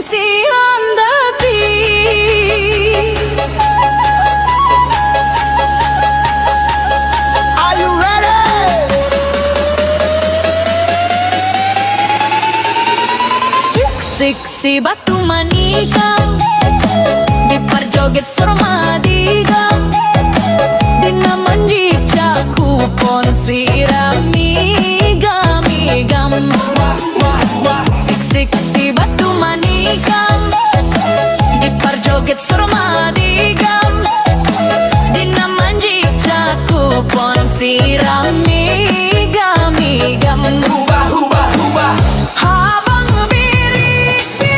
SMC on the beat. Are you ready? Siksi batu manikang di parjoget sormadigang dina manjicak kupon sirami gam siksi batu manikang di parjoget sormadigang dina manjicak kupon sirami gam Hubah, hubah, hubah. habang birik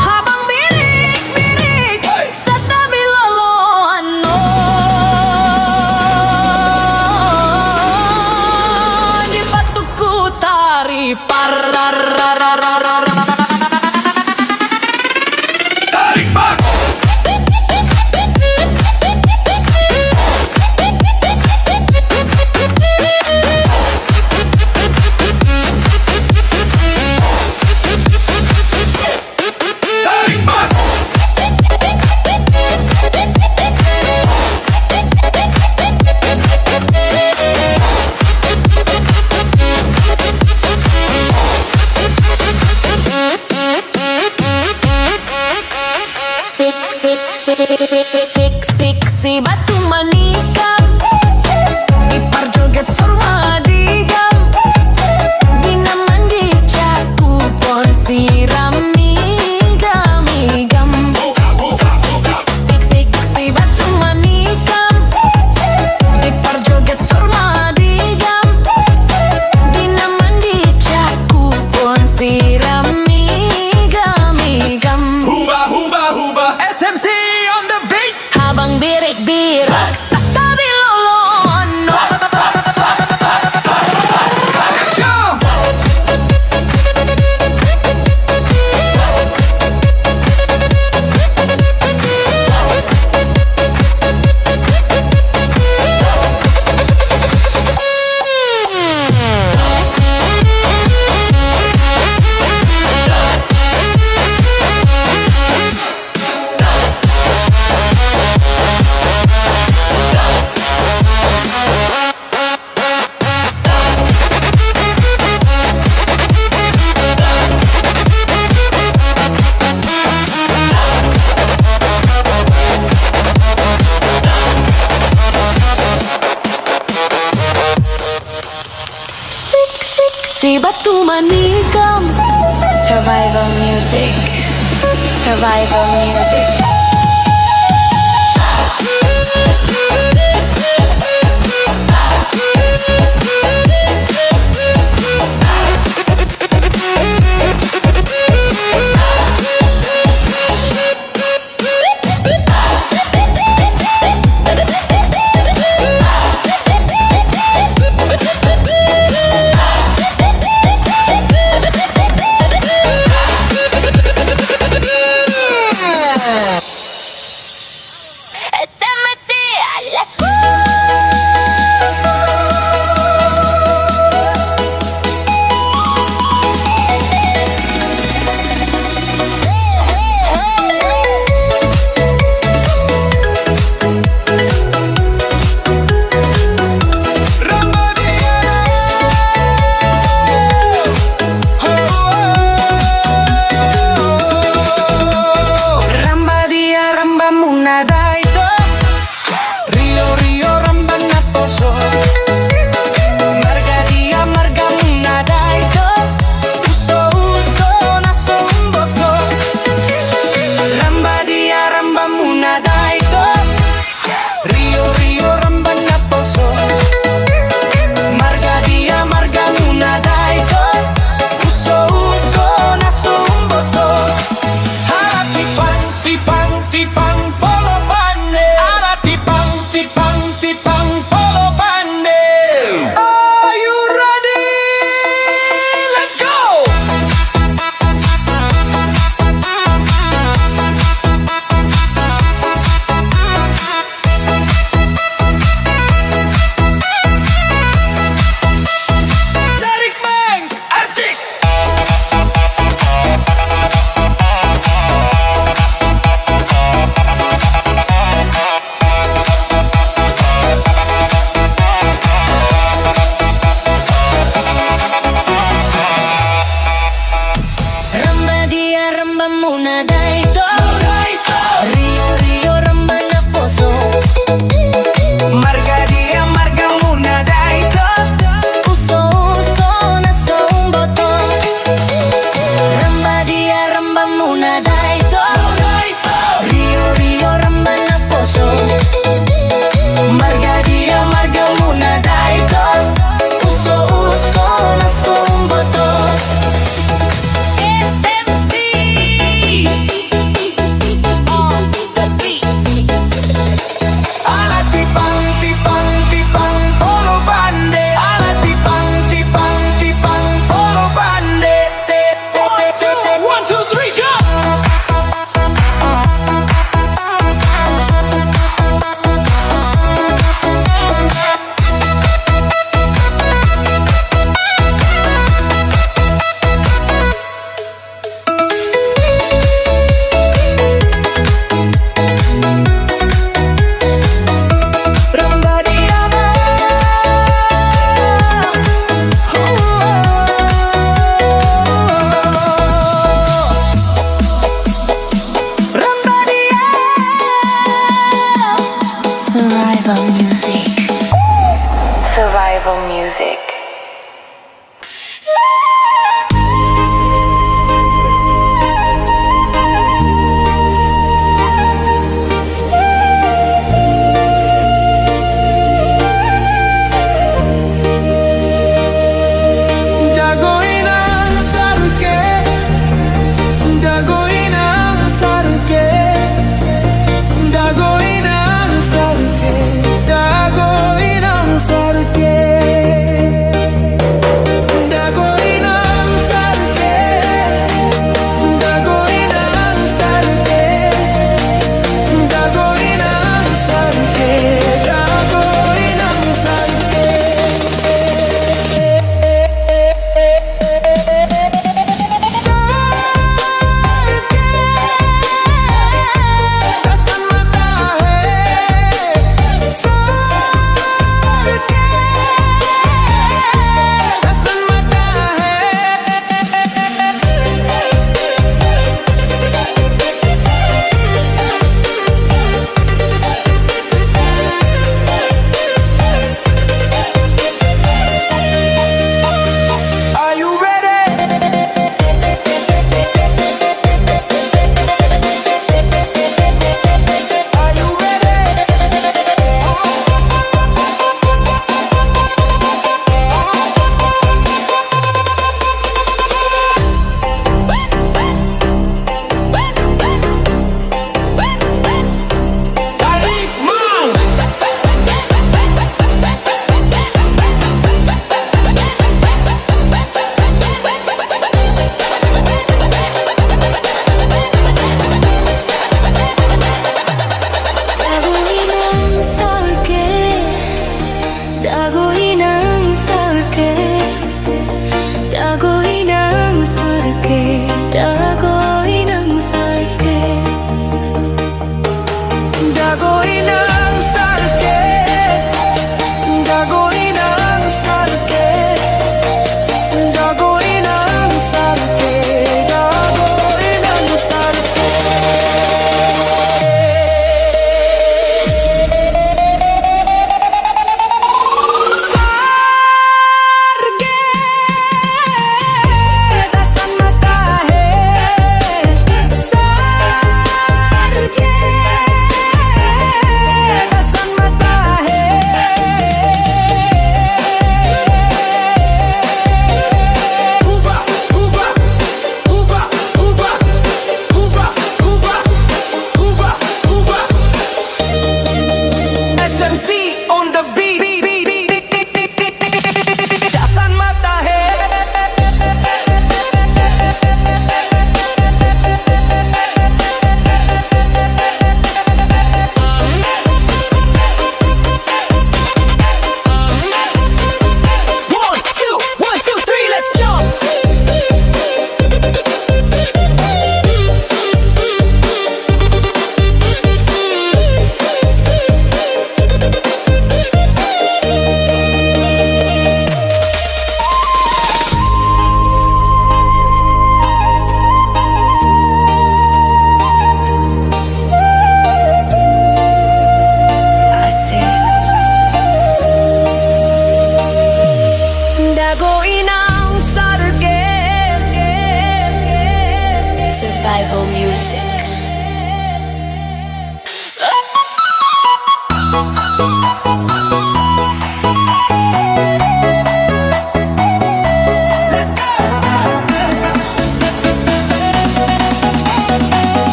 habang birik sa tabi loloan mo di batuk ku tari parararararara. Tarik bak. Tarik bak. Siksi batu manikang di parjoget sormadigang dina mandi caku pon sirami gam siksi batu manikang di parjoget sormadigang dina mandi caku pon sirami gam Hubah, hubah, hubah. SMC on the beat. habang birik sa tabi loloan mo. Let's jump. Si batu manikam. Survival music. Survival music.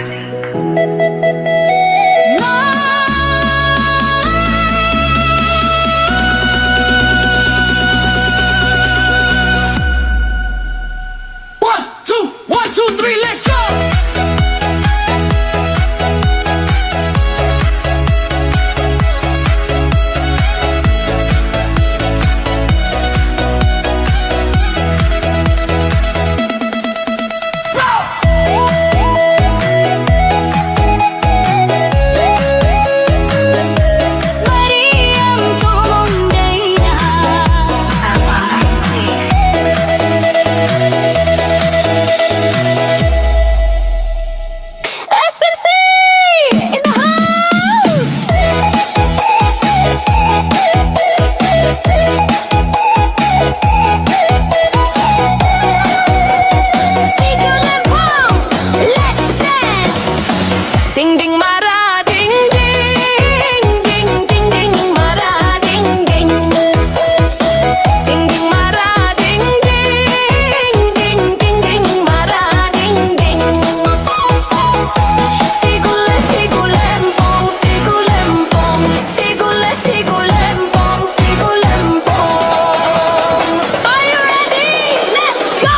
One, two, three, let's go. Meriam tolong Daya SMC in the house. Siku lempong, let's dance. Ding ding mara ding ding ding ding ding mara ding ding ding ding mara ding ding ding ding ding mara ding ding Sigule sigulempong sigulempong sigule sigulempong sigulempong Are you ready? Let's go!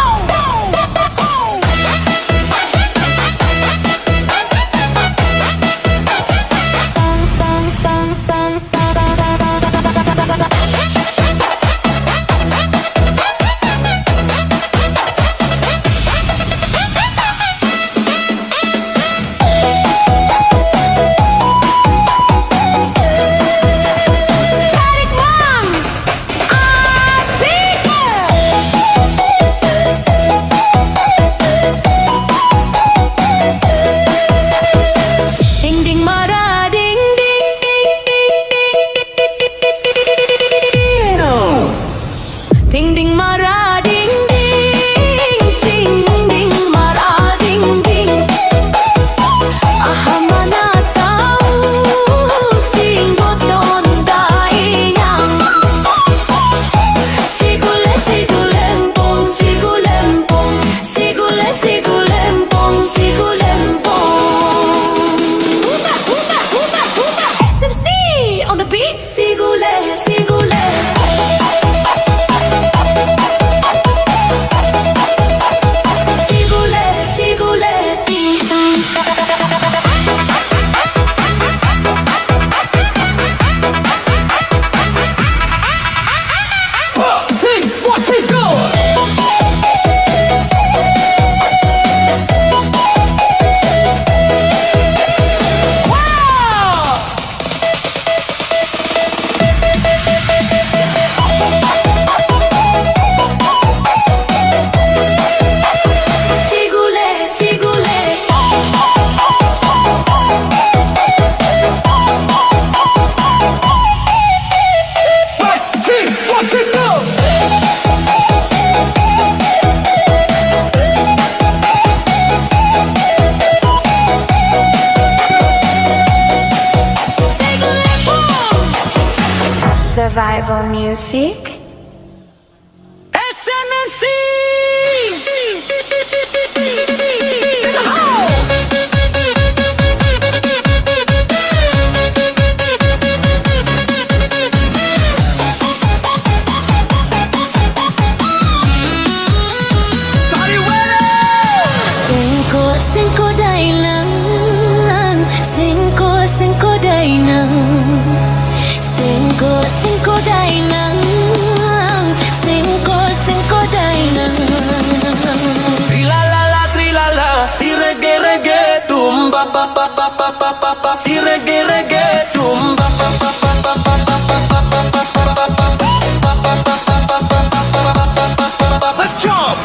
Tarik Bang! Asik! Ding ding mara ding ding ding ding ding ding ding mara ding ding ding ding mara ding ding Aha mana tahu sing boton daiyang Sigule sigulempong sigulempong sigule sigulempong sigulempong SMC on the beat sigule sigule Sigule sigule One, two, go. Wow! Sigule sigule One, two, go. sigule Survival music SMNC in the house. Are you ready? Singko dailang Singko dailang Singko dailang Singko dailang Trilala, si reggae tumba pa pa pa pa pa pa pa si reggae tumba pa pa pa pa pa pa pa pa pa pa pa. Let's jump.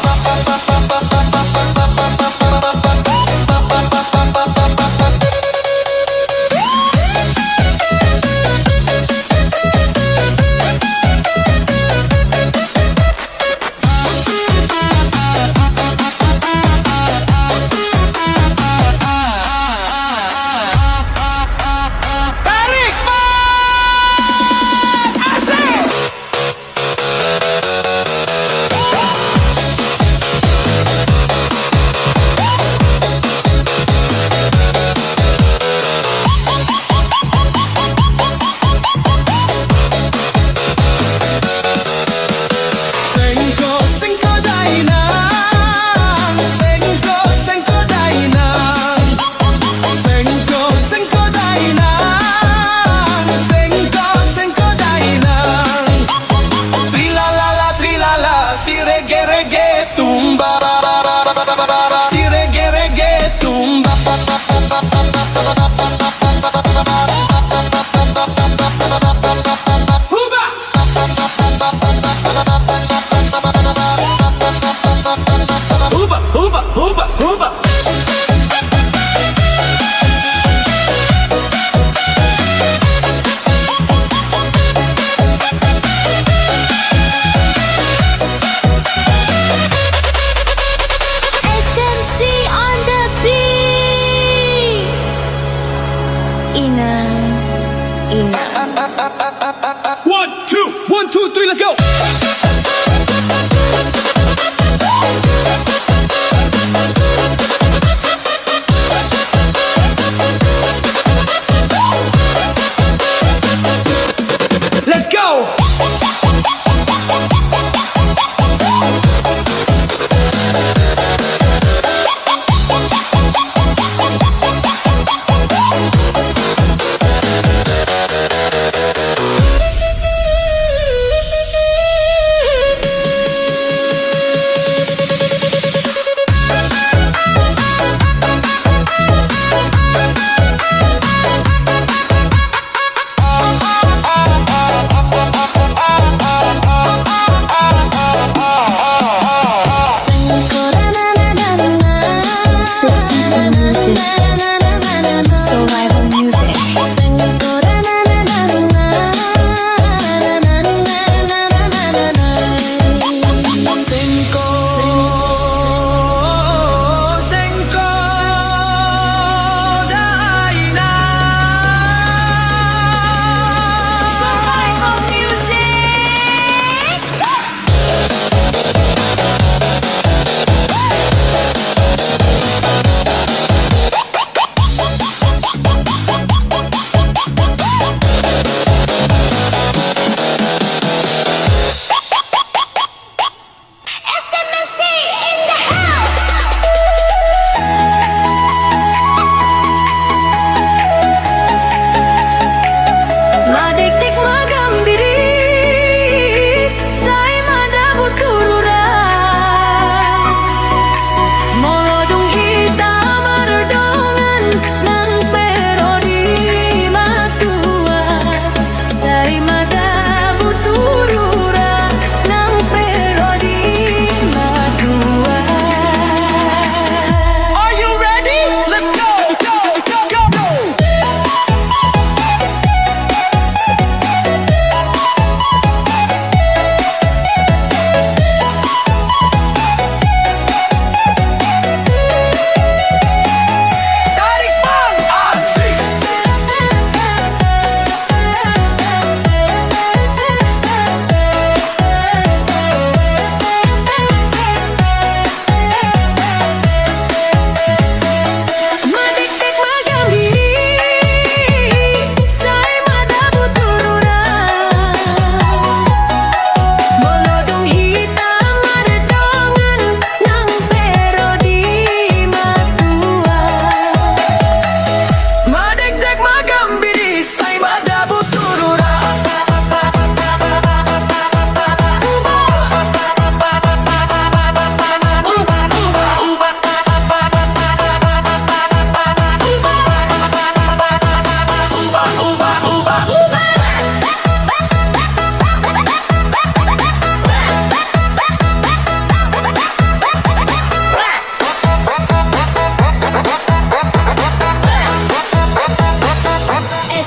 Tarik Bang! inang, inang. 1, 2, 3, let's go! Let's go! Survival music. Survival music. SMMC in the house. Madikdik magambiri, say madabut turura. Molodong hitam mardongan ng pero di matua. Say madabut turura ng pero di matua. Are you ready? Let's go! Go, go, go, go! Tarik bang! Asik! Madikdik magambiri, say madabut turura. Molodong hitam mardongan ng pero di matua. Madagdag magambiri, say madabut turura.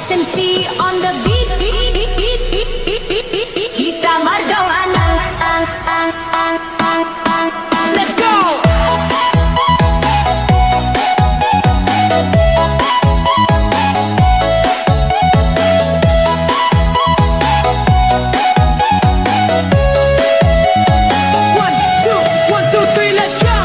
SMC on the beat, hitam mardongan. Let's go! One, two, three, let's jump!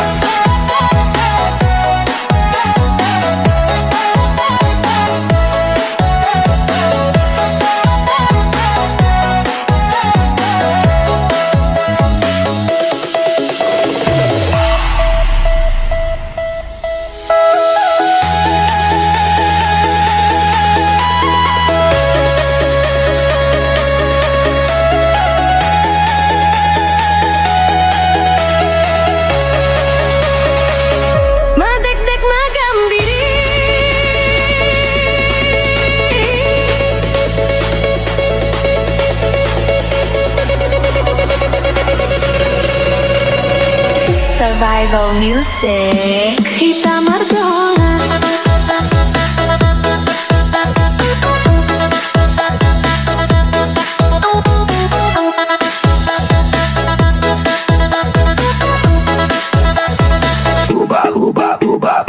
Madikdik magambiri, survival music. Hitam mardongan. Ubah, ubah, ubah.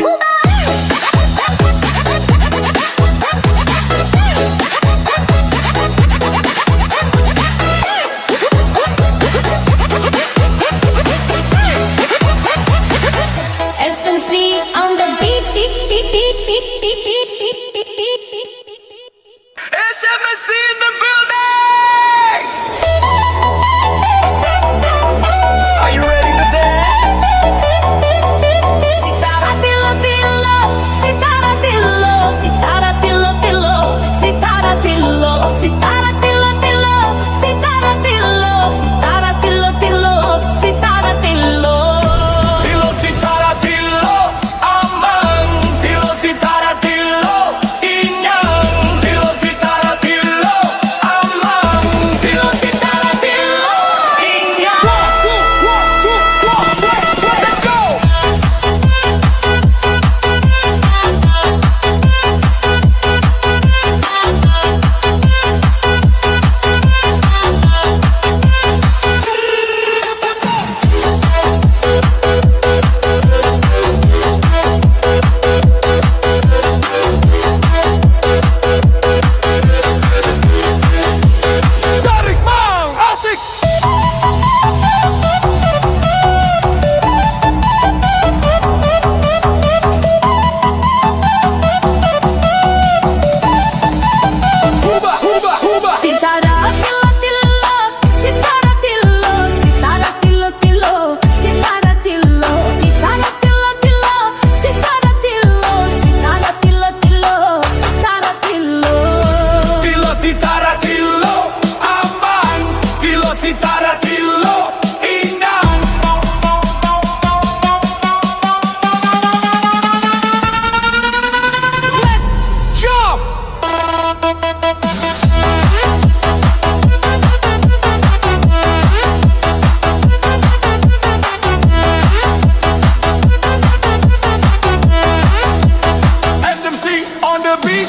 on the beat.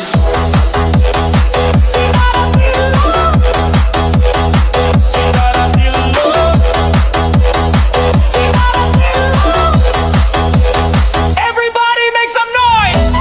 Everybody make some noise.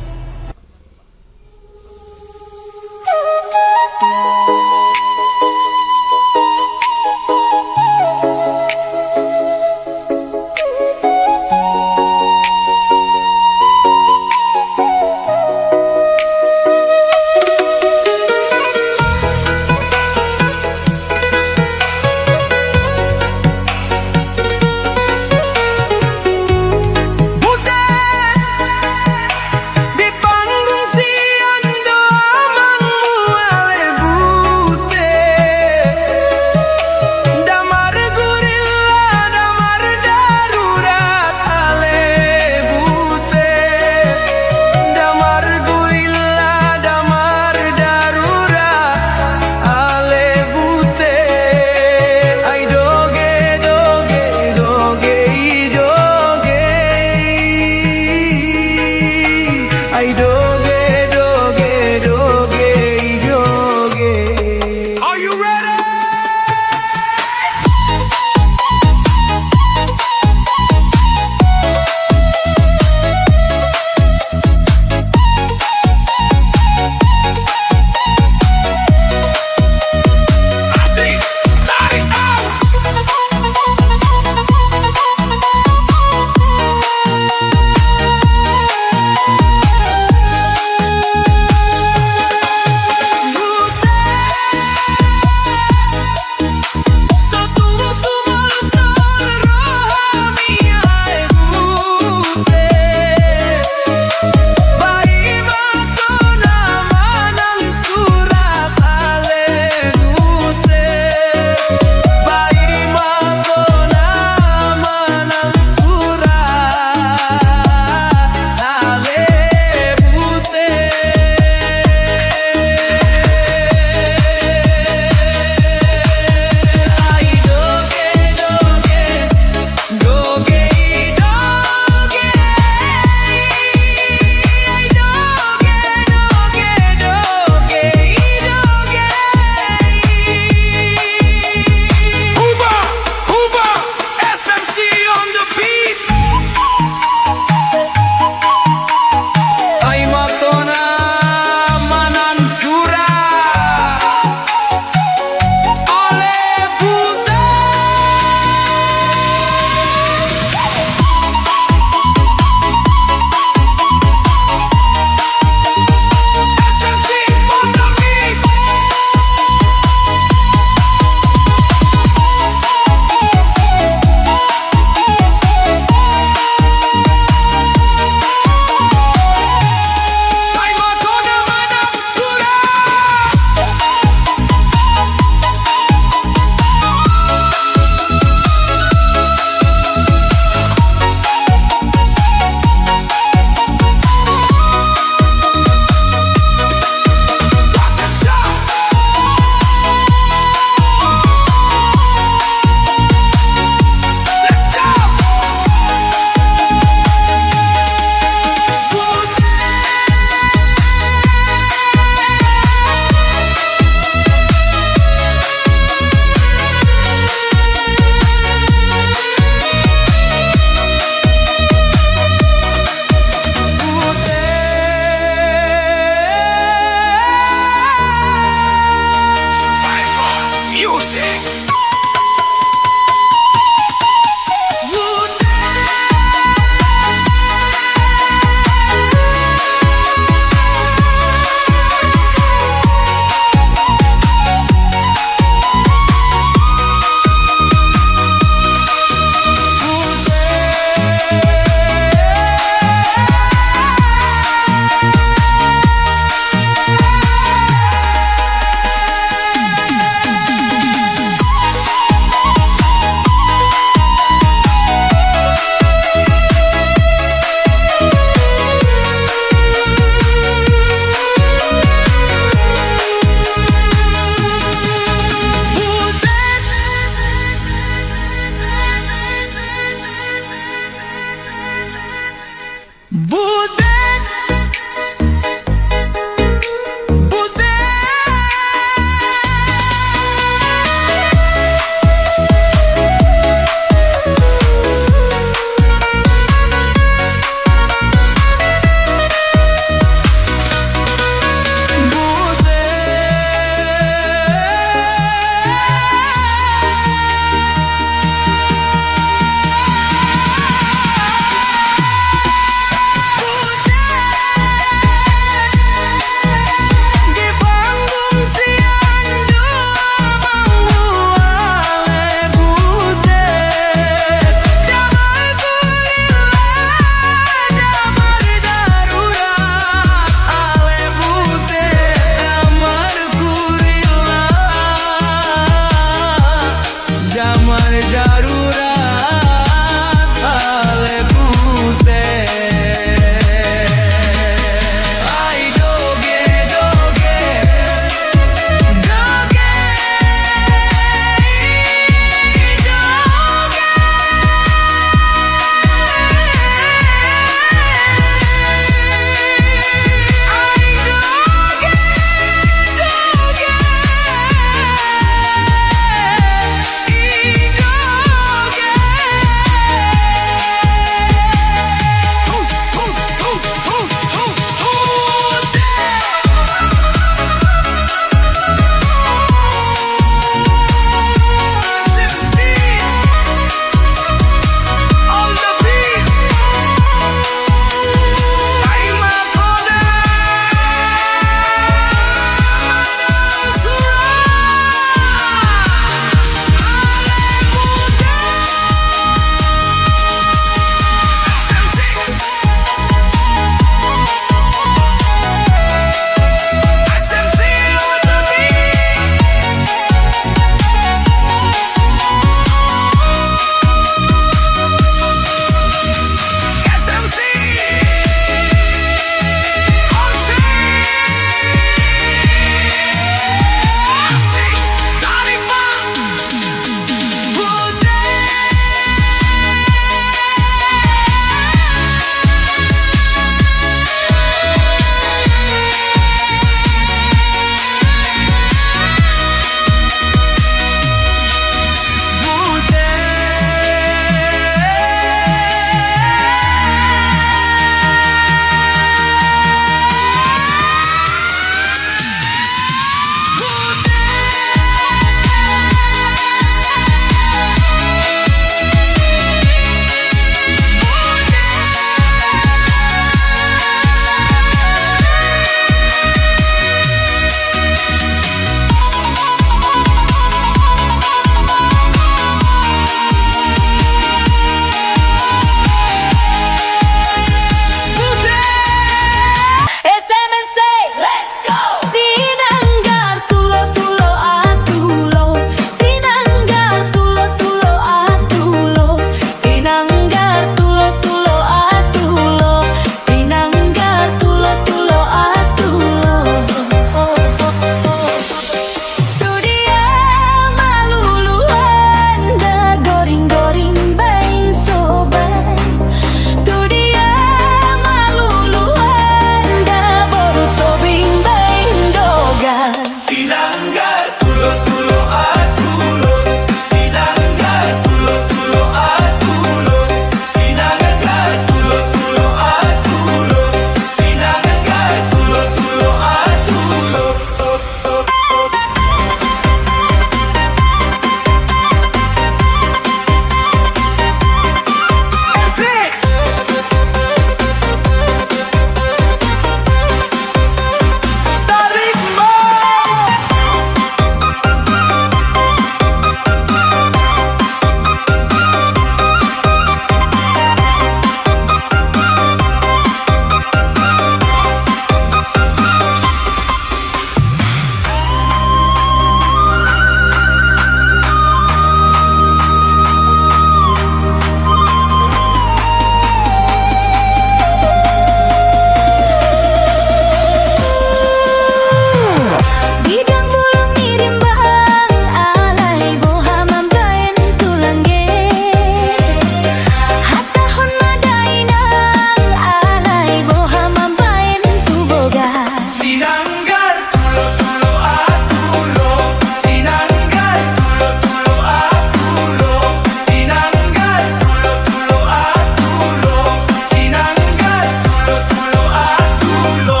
Sinanggar tulo tulo atulo, sinanggar tulo tulo atulo, sinanggar tulo tulo atulo, sinanggar tulo tulo atulo.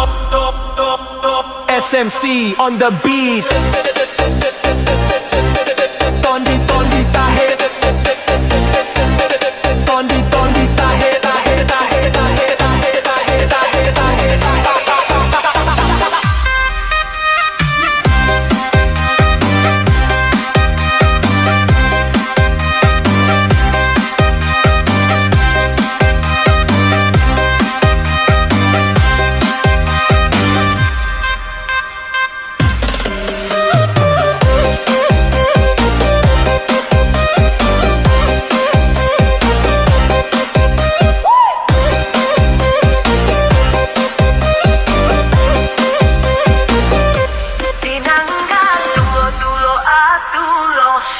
SMC on the beat. Tondi tondi tahe, tondi tondi tahe tahe tahe tahe tahe tahe tahe tahe tahe.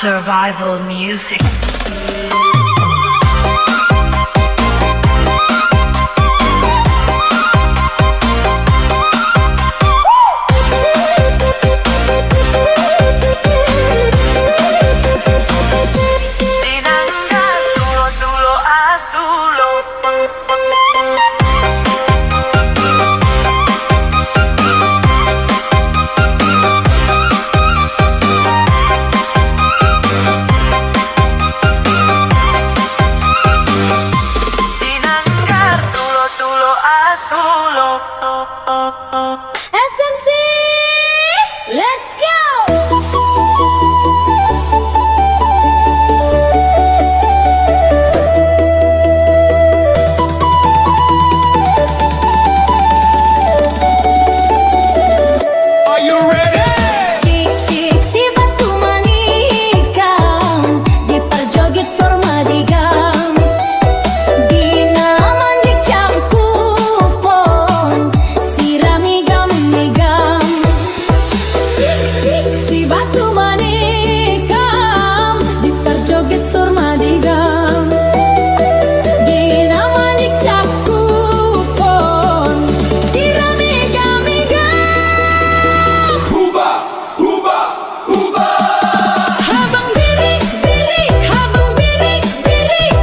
Survival music. SMC, let's go! Are you ready? Si batu manikam, diperjoget sormadigam, dinamanjik cangkupon, siramigam-migam. Si batu manikam, diperjoget sormadigam, dinamanjik cangkupon, siramigam-migam. Huba, huba, huba. Habang birik,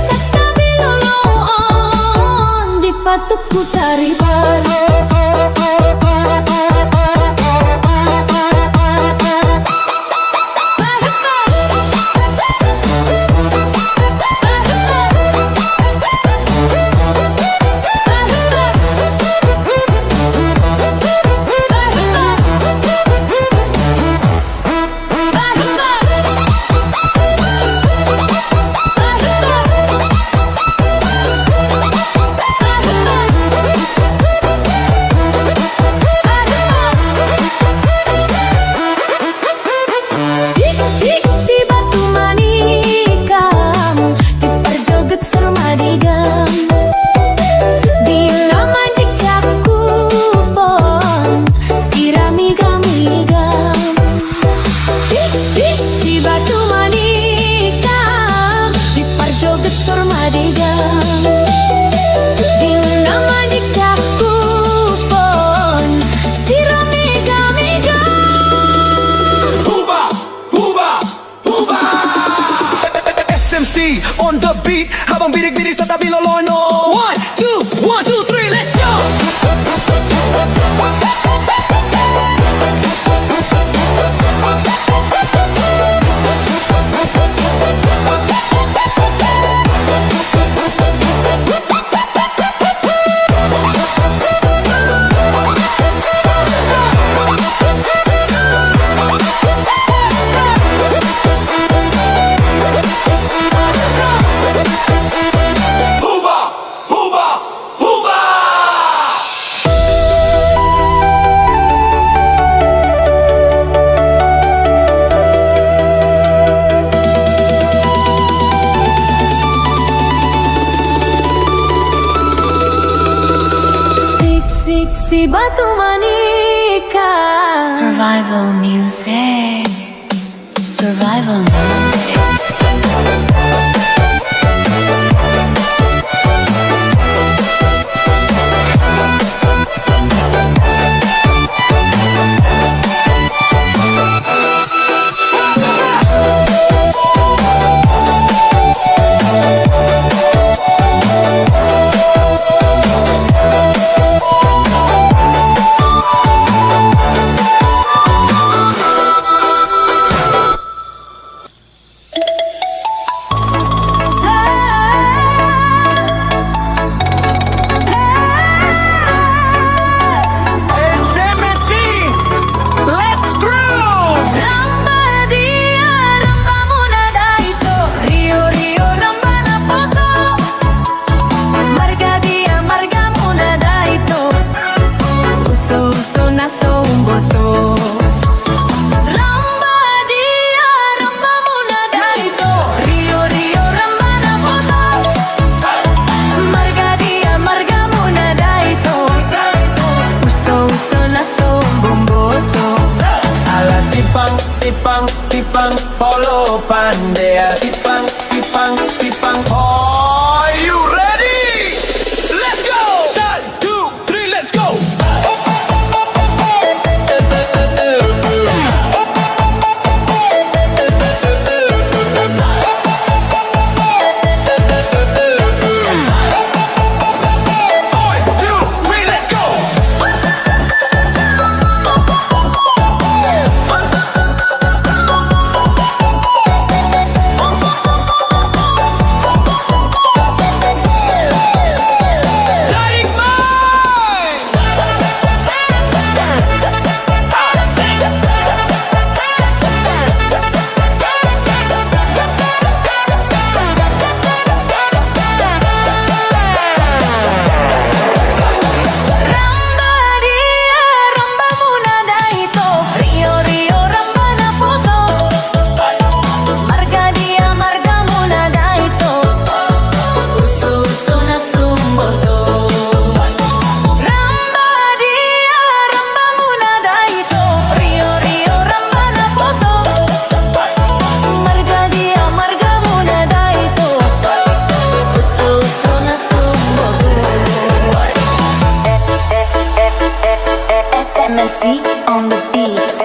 sakta biloloon, di patuk ku tariban. Si batu manikam, diperjoget sormadigam, dinamanjik cakupon, siramigam-migam. Si batu manikam, diperjoget sormadigam, dinamanjik cakupon, siramigam-migam. Huba, huba, huba. SMC on the beat. Habang birik-birik sa tabi lolono. 1, 2, 1, 2, 3, let's go. Huba, huba, huba. Si batu manikam. Survival music. Survival music. tipang, tipang, polo pandai. Tipang, tipang, tipang. Are you ready? Let's go! 1, 2, 3, let's go! Ramba dia, ramba muna daito. Rio Rio ramba na puso. Marga dia, marga muna daito. Uso uso na sumboto. Ramba dia, ramba muna daito. Rio Rio ramba na puso. Marga dia, marga muna daito. Uso uso na sumboto. SMNC on the beat.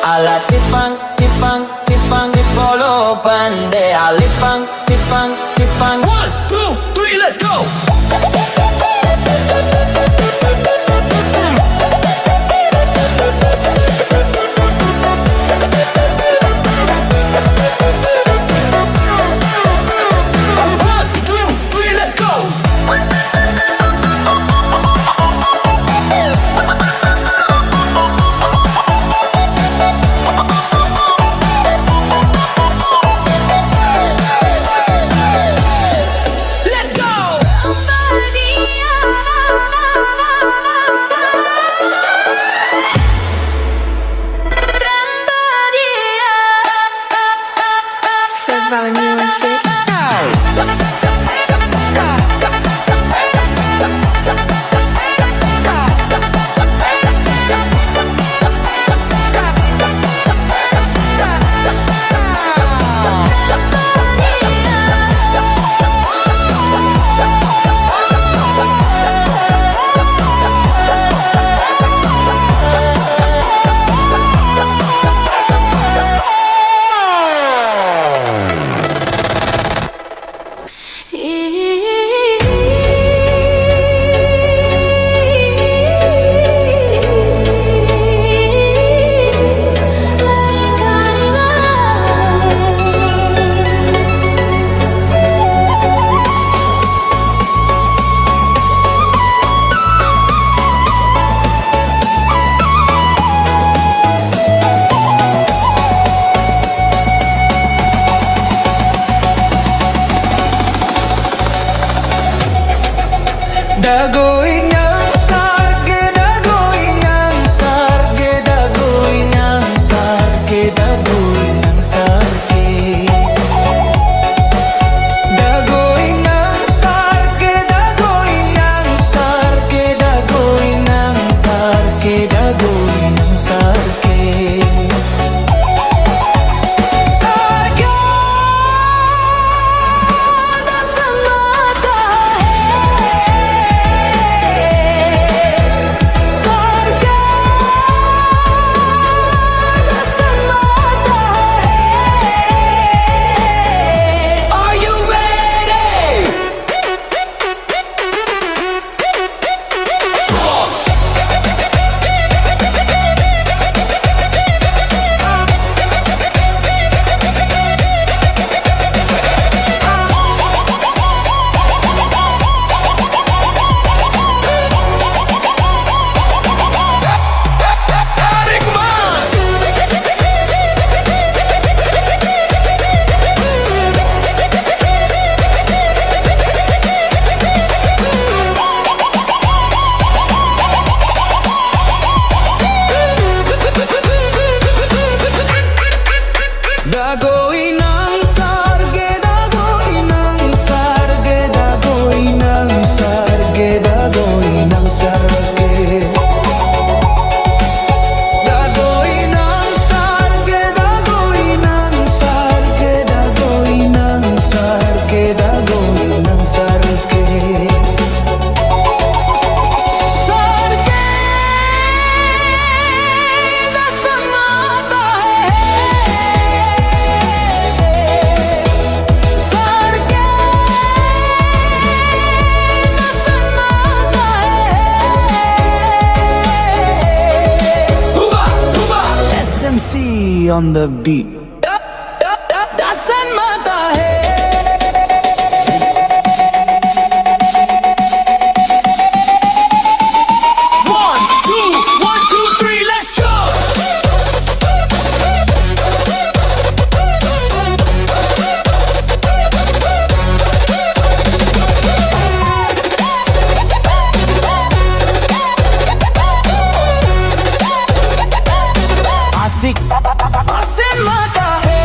Ala tipang, tipang, tipang, di polo pandai. Alipang, tipang, tipang. 1, 2, 3, let's go! Let's go! Survival music. Madi on the beat. दासन माता है One, two, three, let's go. Asik. दासन माता है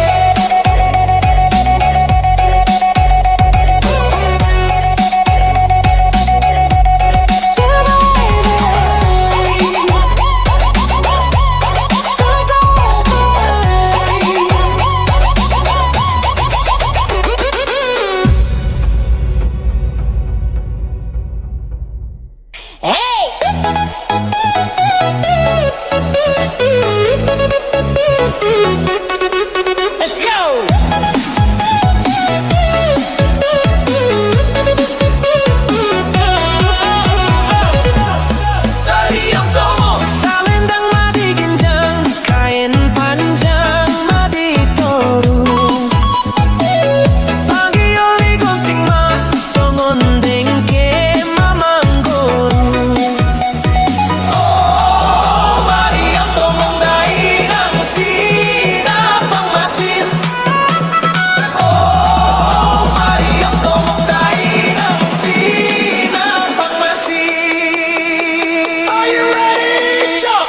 Let's go! Salendang madi ginjang, kain panjang madi toru. Pagi oli gunting ma, songon dengke mamanggoru. Oh, mari ang tomong dainang sinapang masin. Oh, mari ang tomong dainang sinapang masin. Are you ready? Jump.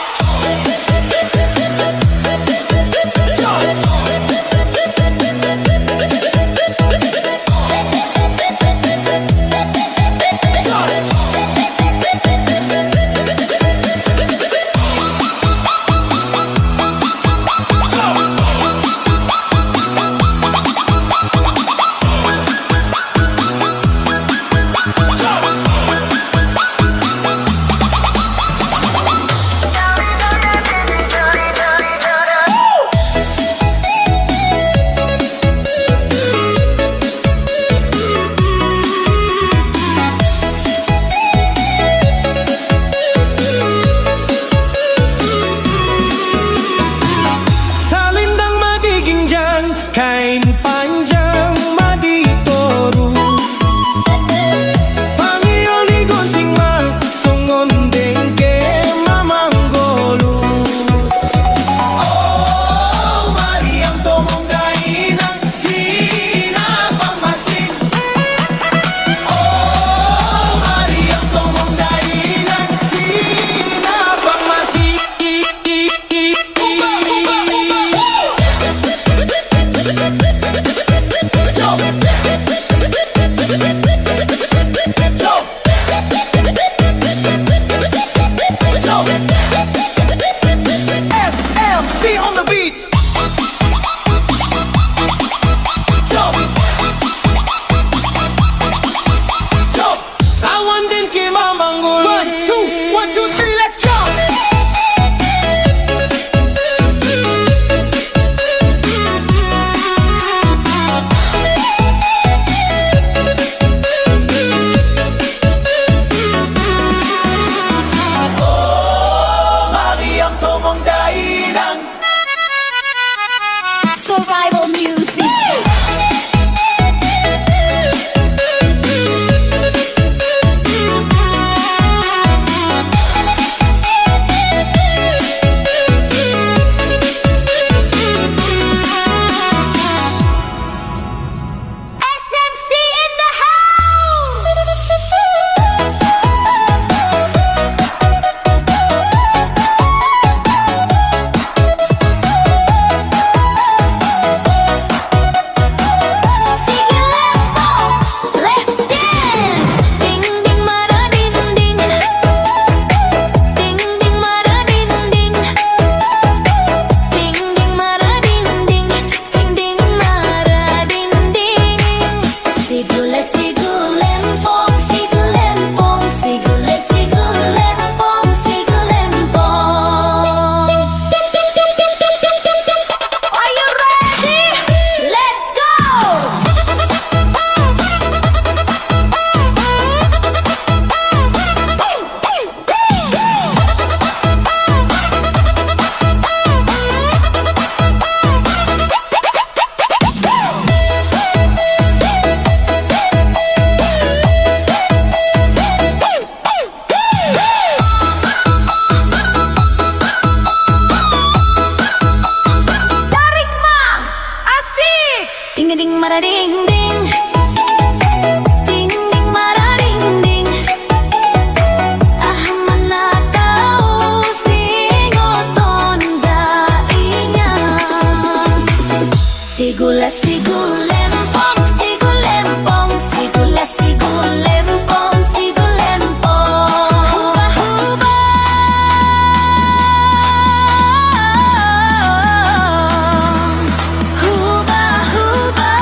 Salindang madi ginjang, kain panjang madi toru. Pangioli gunting ma, songon dengke mamanggolu. Oh, mari ang tomong dainang sinapang masin. Oh, mari ang tomong dainang sinapang masin. Jump. Jump. SMC on the beat. Jump. Jump. Sawan din ki mamanggolu. One, two, three, let's jump. ding ding. Ding ding mara ding ding. Ah mana tahu singoton dainya. Sigula sigulempong, sigulempong, sigula sigulempong, sigulempong. Huba huba. Huba huba.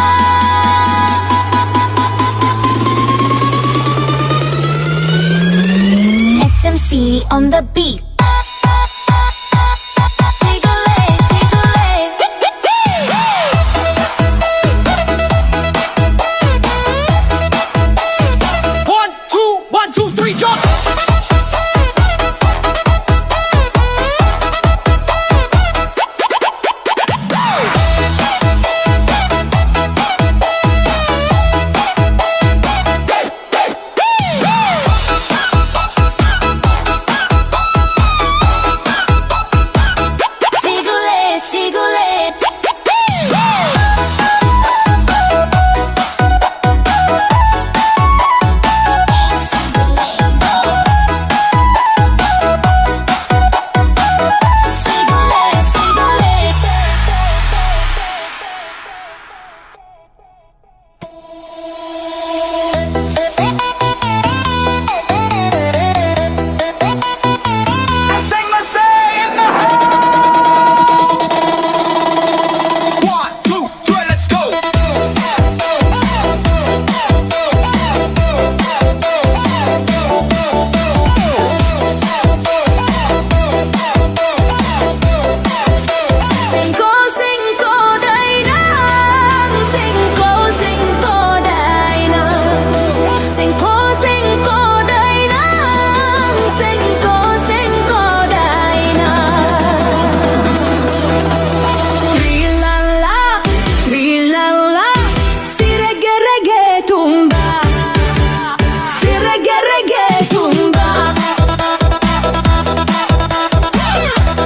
SMC on the beat. Sigule, sigule. 1, 2, 1, 2, 3, jump! Sigule, sigule. Sigule, sigule. I sang my say in the 1, 2, 3, let's go! Singko, singko, dainang. Singko, singko, dainang. Singko, singko, dainang. Singko, singko, dainang. Trilala, trilala. Si reggae, reggae tumba. Si reggae, reggae tumba. Hey, hey,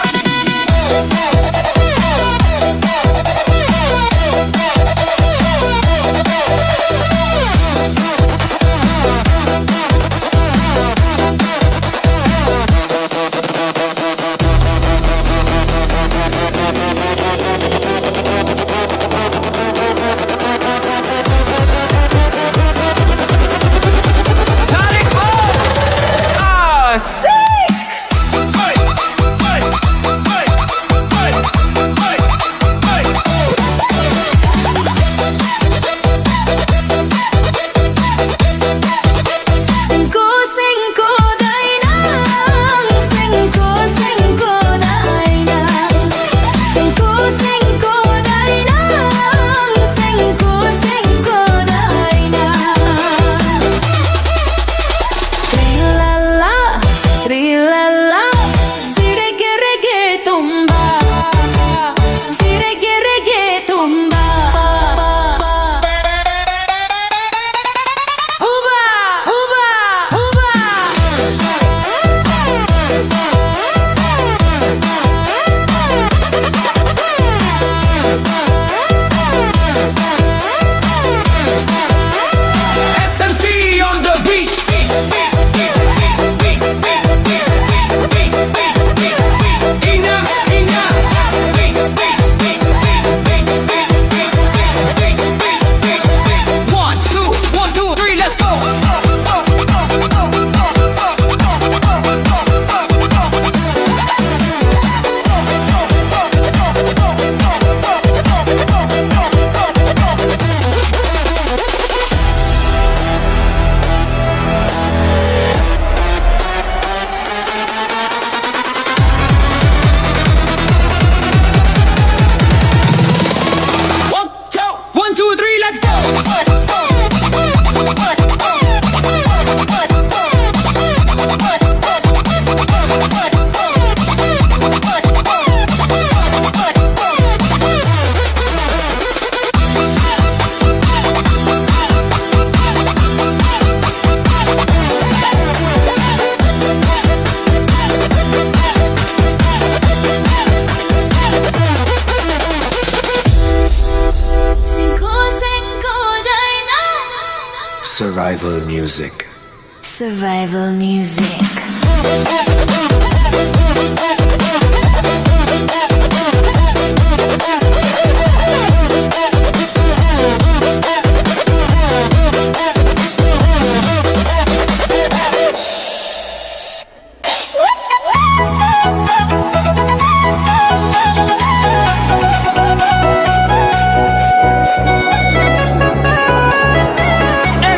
hey, hey, hey, hey. Singko, singko, dainang. Singko, singko, dainang. Singko, singko, dainang. Singko, singko, dainang. Trilala, Survival music. Survival music.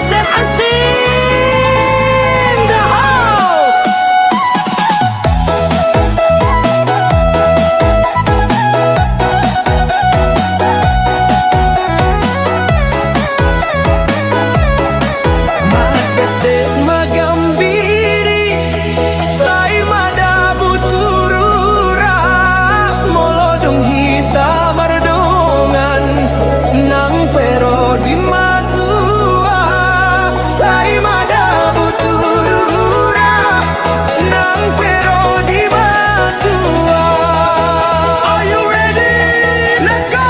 SMAC in the house. Magdadeg magambiri say madabuturura molodong hita mardongan nang pero di matua say madabuturura nang pero di matua. Are you ready? Let's go.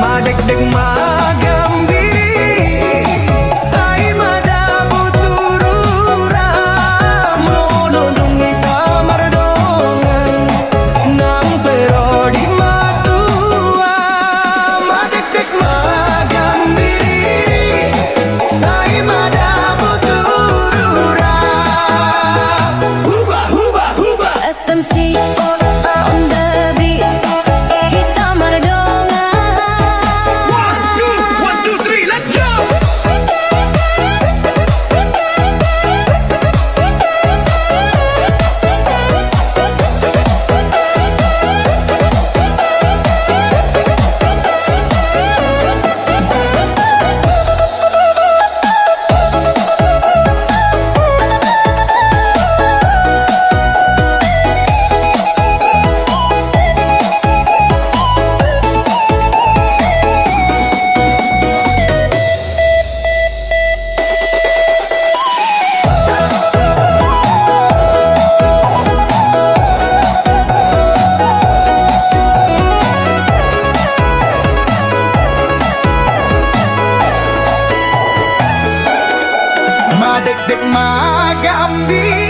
Madagdag magambiri say madabuturura molodong ita mardongan nang pero di matua. Madagdag magambiri say madabuturura. Huba huba huba. SMC on the beat. Kita merdongan. 1, 2, 3, let's go. Madagdag magambiri